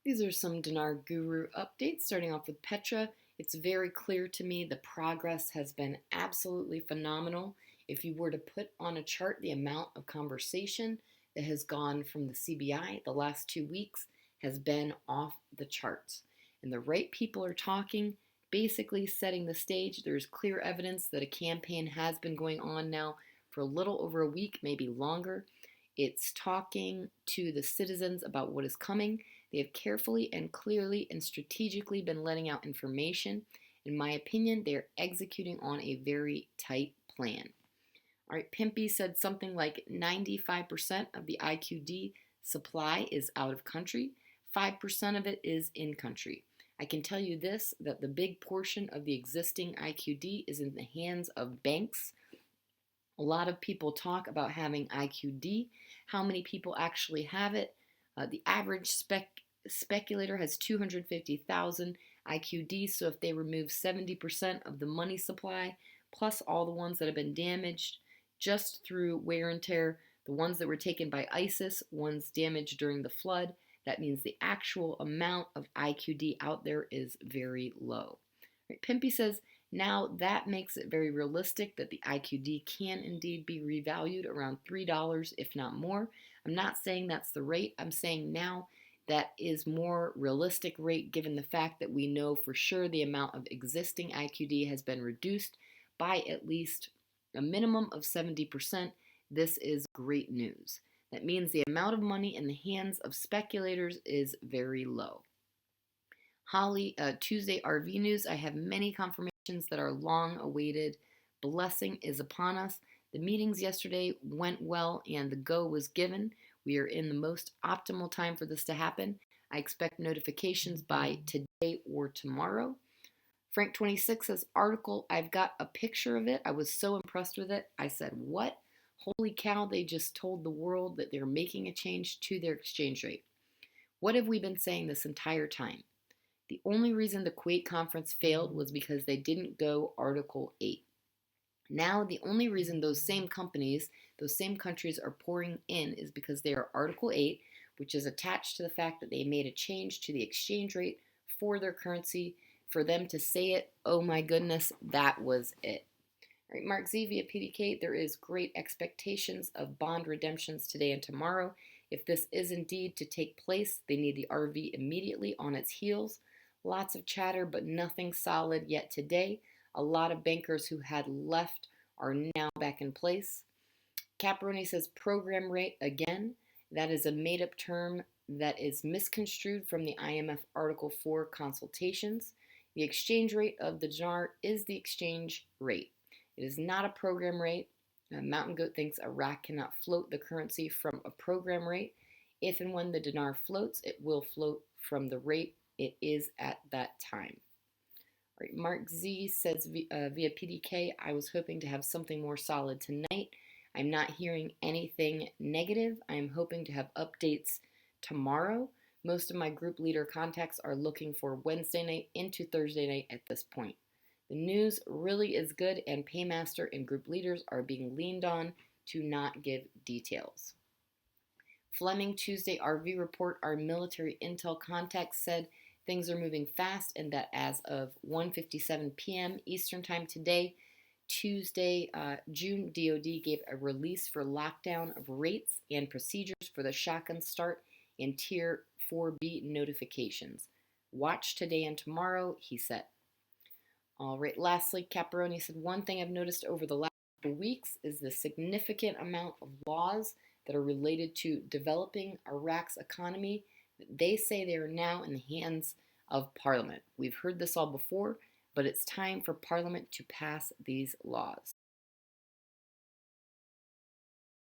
These are some Dinar Guru updates, starting off with Petra. It's very clear to me the progress has been absolutely phenomenal. If you were to put on a chart the amount of conversation that has gone from the CBI the last 2 weeks has been off the charts. And the right people are talking, basically setting the stage. There's clear evidence that a campaign has been going on now for a little over a week, maybe longer. It's talking to the citizens about what is coming. They have carefully and clearly and strategically been letting out information. In my opinion, they are executing on a very tight plan. All right, Pimpy said something like 95% of the IQD supply is out of country, 5% of it is in country. I can tell you this, that the big portion of the existing IQD is in the hands of banks. A lot of people talk about having IQD. How many people actually have it? The average speculator has 250,000 IQD, so if they remove 70% of the money supply, plus all the ones that have been damaged just through wear and tear, the ones that were taken by ISIS, ones damaged during the flood, that means the actual amount of IQD out there is very low. Right, Pimpy says, now that makes it very realistic that the IQD can indeed be revalued around $3, if not more. I'm not saying that's the rate. I'm saying now that is more realistic rate given the fact that we know for sure the amount of existing IQD has been reduced by at least a minimum of 70%. This is great news. That means the amount of money in the hands of speculators is very low. Holly, Tuesday RV news. I have many confirmations that are long awaited. Blessing is upon us. The meetings yesterday went well and the go was given. We are in the most optimal time for this to happen. I expect notifications by today or tomorrow. Frank26 says, article, I've got a picture of it. I was so impressed with it. I said, what? Holy cow, they just told the world that they're making a change to their exchange rate. What have we been saying this entire time? The only reason the Kuwait conference failed was because they didn't go Article 8. Now, the only reason those same companies, those same countries are pouring in is because they are Article 8, which is attached to the fact that they made a change to the exchange rate for their currency. For them to say it, oh my goodness, that was it. All right, Mark Z via PDK, there is great expectations of bond redemptions today and tomorrow. If this is indeed to take place, they need the RV immediately on its heels. Lots of chatter, but nothing solid yet today. A lot of bankers who had left are now back in place. Caproni says program rate again. That is a made-up term that is misconstrued from the IMF Article 4 consultations. The exchange rate of the dinar is the exchange rate. It is not a program rate. Mountain Goat thinks Iraq cannot float the currency from a program rate. If and when the dinar floats, it will float from the rate it is at that time. All right, Mark Z says via PDK, I was hoping to have something more solid tonight. I'm not hearing anything negative. I am hoping to have updates tomorrow. Most of my group leader contacts are looking for Wednesday night into Thursday night at this point. The news really is good, and Paymaster and group leaders are being leaned on to not give details. Fleming Tuesday RV report, our military intel contacts said things are moving fast and that as of 1:57 p.m. Eastern Time today, Tuesday, June, DoD gave a release for lockdown of rates and procedures for the shotgun start and Tier 4B notifications. Watch today and tomorrow, he said. All right, lastly, Caparoni said, one thing I've noticed over the last couple weeks is the significant amount of laws that are related to developing Iraq's economy. They say they are now in the hands of Parliament. We've heard this all before, but it's time for Parliament to pass these laws.